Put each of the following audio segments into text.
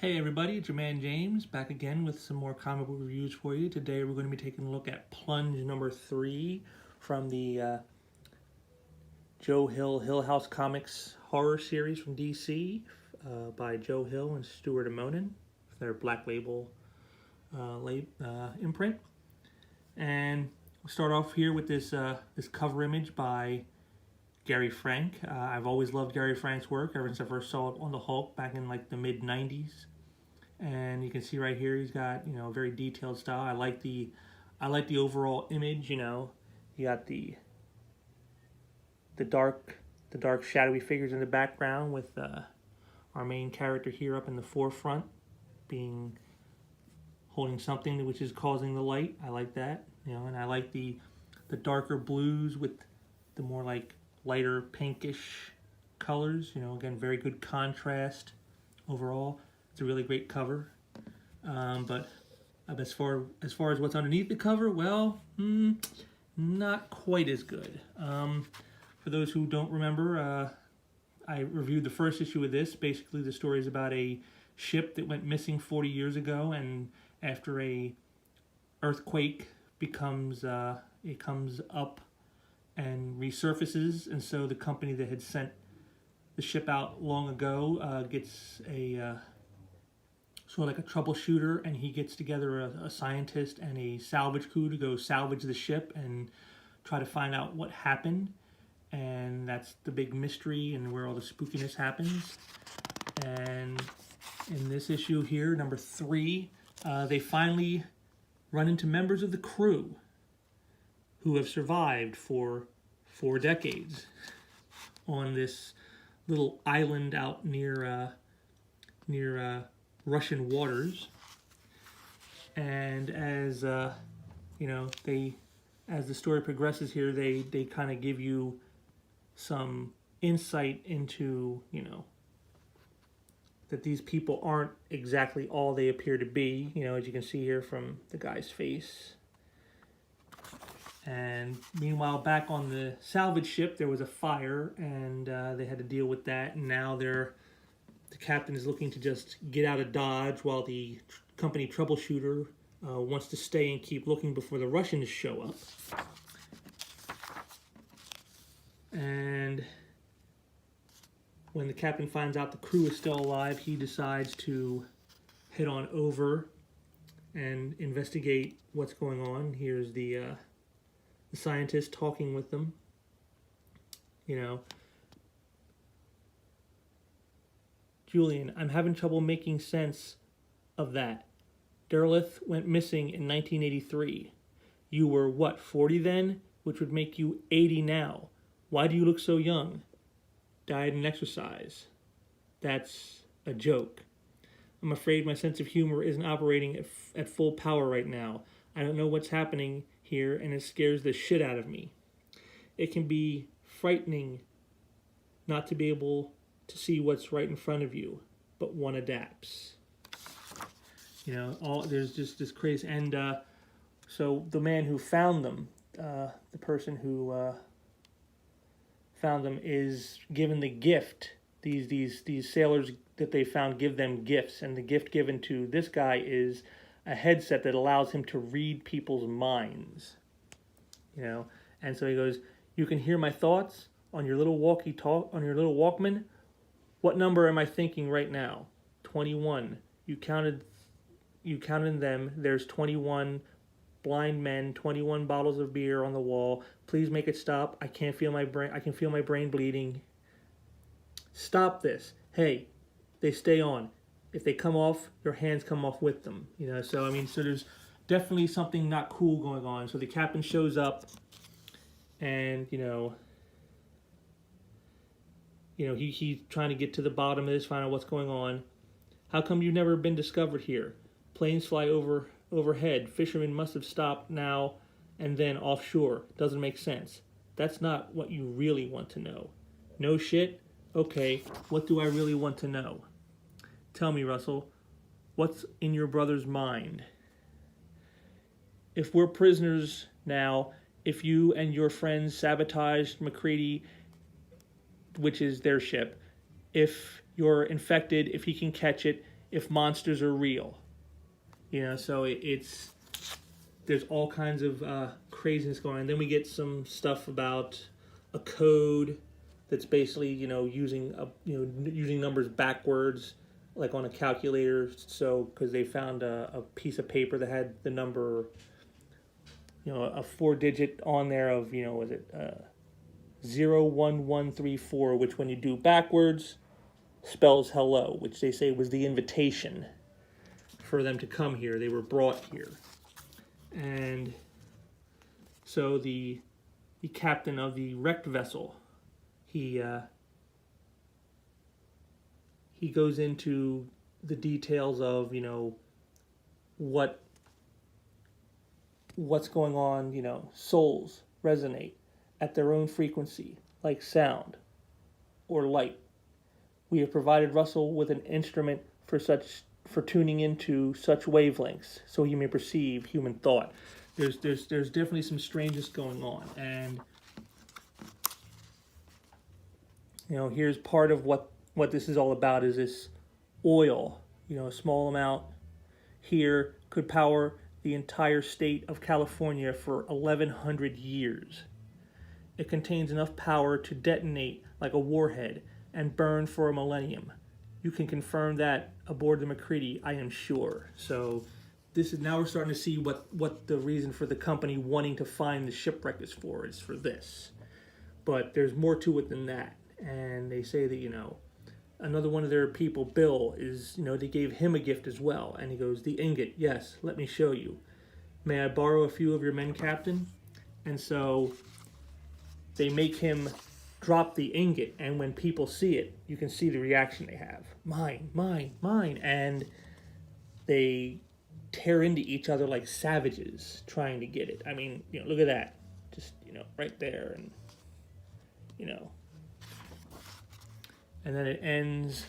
Hey everybody, it's your man James, back again with some more comic book reviews for you. Today we're going to be taking a look at Plunge number 3 from the Joe Hill House Comics horror series from DC by Joe Hill and Stuart Immonen, their Black Label imprint. And we'll start off here with this cover image by Gary Frank. I've always loved Gary Frank's work ever since I first saw it on the Hulk back in like the mid 90s. And you can see right here he's got, a very detailed style. I like the overall image. You got the dark shadowy figures in the background with our main character here up in the forefront being holding something which is causing the light. I like that, and I like the darker blues with the more like lighter pinkish colors. Again, very good contrast overall. It's a really great cover, but as far as what's underneath the cover, well, not quite as good. For those who don't remember, I reviewed the first issue of this. Basically, the story is about a ship that went missing 40 years ago, and after a earthquake comes up and resurfaces, and so the company that had sent the ship out long ago gets a sort of like a troubleshooter, and he gets together a scientist and a salvage crew to go salvage the ship and try to find out what happened. And that's the big mystery and where all the spookiness happens. And in this issue here, number 3, they finally run into members of the crew who have survived for 4 decades on this little island out near Russian waters. And as as the story progresses here, they kind of give you some insight into that these people aren't exactly all they appear to be, as you can see here from the guy's face. And meanwhile, back on the salvage ship, there was a fire, and they had to deal with that. And now the captain is looking to just get out of Dodge while the company troubleshooter wants to stay and keep looking before the Russians show up. And when the captain finds out the crew is still alive, he decides to head on over and investigate what's going on. Here's the scientist talking with them. Julian, I'm having trouble making sense of that. Derleth went missing in 1983. You were, what, 40 then? Which would make you 80 now. Why do you look so young? Diet and exercise. That's a joke. I'm afraid my sense of humor isn't operating at full power right now. I don't know what's happening here, and it scares the shit out of me. It can be frightening not to be able to see what's right in front of you, but one adapts. There's just this crazy. And so the man who found them, the person who found them, is given the gift. These sailors that they found give them gifts, and the gift given to this guy is a headset that allows him to read people's minds. And so he goes, "You can hear my thoughts on your little Walkman. What number am I thinking right now? 21. You counted them. There's 21 blind men, 21 bottles of beer on the wall. Please make it stop. I can feel my brain bleeding. Stop this. Hey, they stay on. If they come off, your hands come off with them." So there's definitely something not cool going on. So the captain shows up, and he's trying to get to the bottom of this, find out what's going on. How come you've never been discovered here? Planes fly overhead. Fishermen must have stopped now and then offshore. Doesn't make sense. That's not what you really want to know. No shit? Okay, what do I really want to know? Tell me, Russell, what's in your brother's mind? If we're prisoners now, if you and your friends sabotaged McCready, which is their ship, if you're infected, if he can catch it, if monsters are real. So it's there's all kinds of craziness going on. And then we get some stuff about a code that's basically using using numbers backwards, like on a calculator. So because they found a piece of paper that had the number, a 4-digit on there of was it 01134, which when you do backwards spells hello, which they say was the invitation for them to come here. They were brought here. And so the captain of the wrecked vessel, he goes into the details of what's going on. Souls resonate at their own frequency, like sound or light. We have provided Russell with an instrument for tuning into such wavelengths, so he may perceive human thought. There's definitely some strangeness going on, and here's part of what this is all about is this oil. A small amount here could power the entire state of California for 1,100 years. It contains enough power to detonate like a warhead and burn for a millennium. You can confirm that aboard the McCready, I am sure. So this is now we're starting to see what the reason for the company wanting to find the shipwreck is for this. But there's more to it than that. And they say that, another one of their people, Bill, is, they gave him a gift as well. And he goes, the ingot, yes, let me show you. May I borrow a few of your men, Captain? And so they make him drop the ingot, and when people see it, you can see the reaction they have. Mine, mine, mine. And they tear into each other like savages trying to get it. I mean, look at that. Just, right there. And, and then it ends,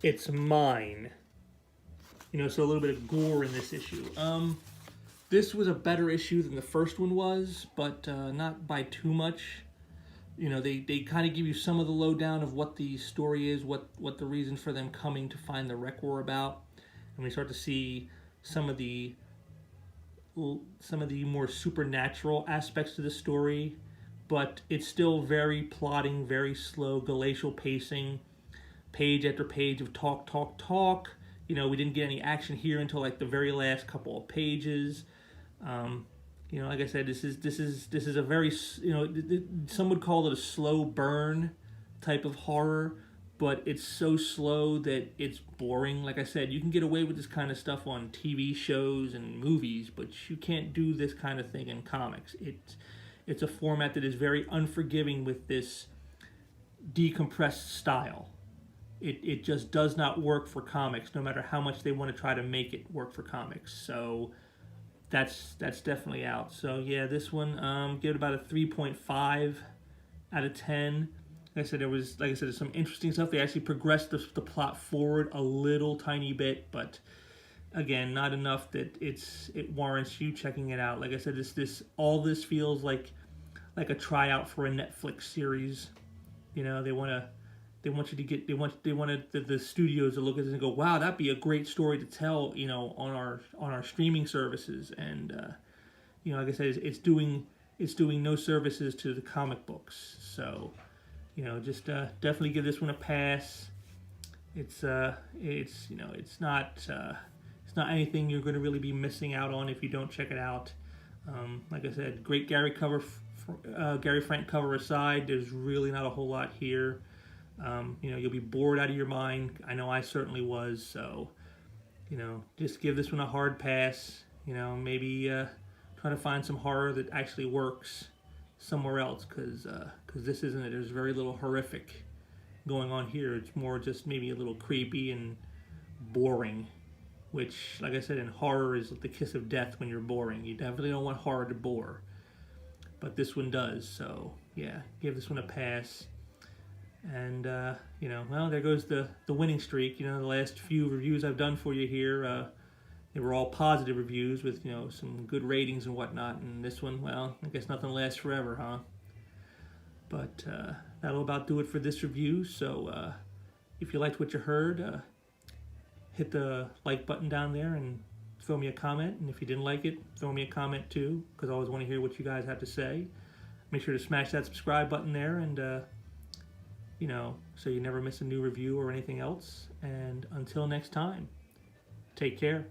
it's mine. So a little bit of gore in this issue. This was a better issue than the first one was, but not by too much. They kind of give you some of the lowdown of what the story is, what the reason for them coming to find the wreck were about, and we start to see some of the more supernatural aspects to the story. But it's still very plotting, very slow, glacial pacing, page after page of talk, talk, talk. We didn't get any action here until like the very last couple of pages. Like I said, this is a very, some would call it a slow burn type of horror, but it's so slow that it's boring. Like I said, you can get away with this kind of stuff on TV shows and movies, but you can't do this kind of thing in comics. It's a format that is very unforgiving with this decompressed style. It just does not work for comics, no matter how much they want to try to make it work for comics. So that's definitely out. So yeah, this one, give it about a 3.5 out of 10. Like I said, there's some interesting stuff. They actually progressed the plot forward a little tiny bit, but again, not enough that it warrants you checking it out. Like I said, all this feels like a tryout for a Netflix series. They want the studios to look at this and go, wow, that'd be a great story to tell, on our streaming services. And like I said, it's doing no services to the comic books. So, just definitely give this one a pass. It's not anything you're going to really be missing out on if you don't check it out. Like I said, great Gary Frank cover aside, there's really not a whole lot here. You'll be bored out of your mind. I know I certainly was. So, just give this one a hard pass. Maybe try to find some horror that actually works somewhere else, because this isn't it. There's very little horrific going on here. It's more just maybe a little creepy and boring, which, like I said, in horror is the kiss of death when you're boring. You definitely don't want horror to bore, but this one does. So yeah, give this one a pass. And well, there goes the winning streak. The last few reviews I've done for you here, they were all positive reviews with some good ratings and whatnot. And this one, well, I guess nothing lasts forever, huh? But that'll about do it for this review. So if you liked what you heard, hit the like button down there and throw me a comment. And if you didn't like it, throw me a comment too, because I always want to hear what you guys have to say. Make sure to smash that subscribe button there, and so you never miss a new review or anything else. And until next time, take care.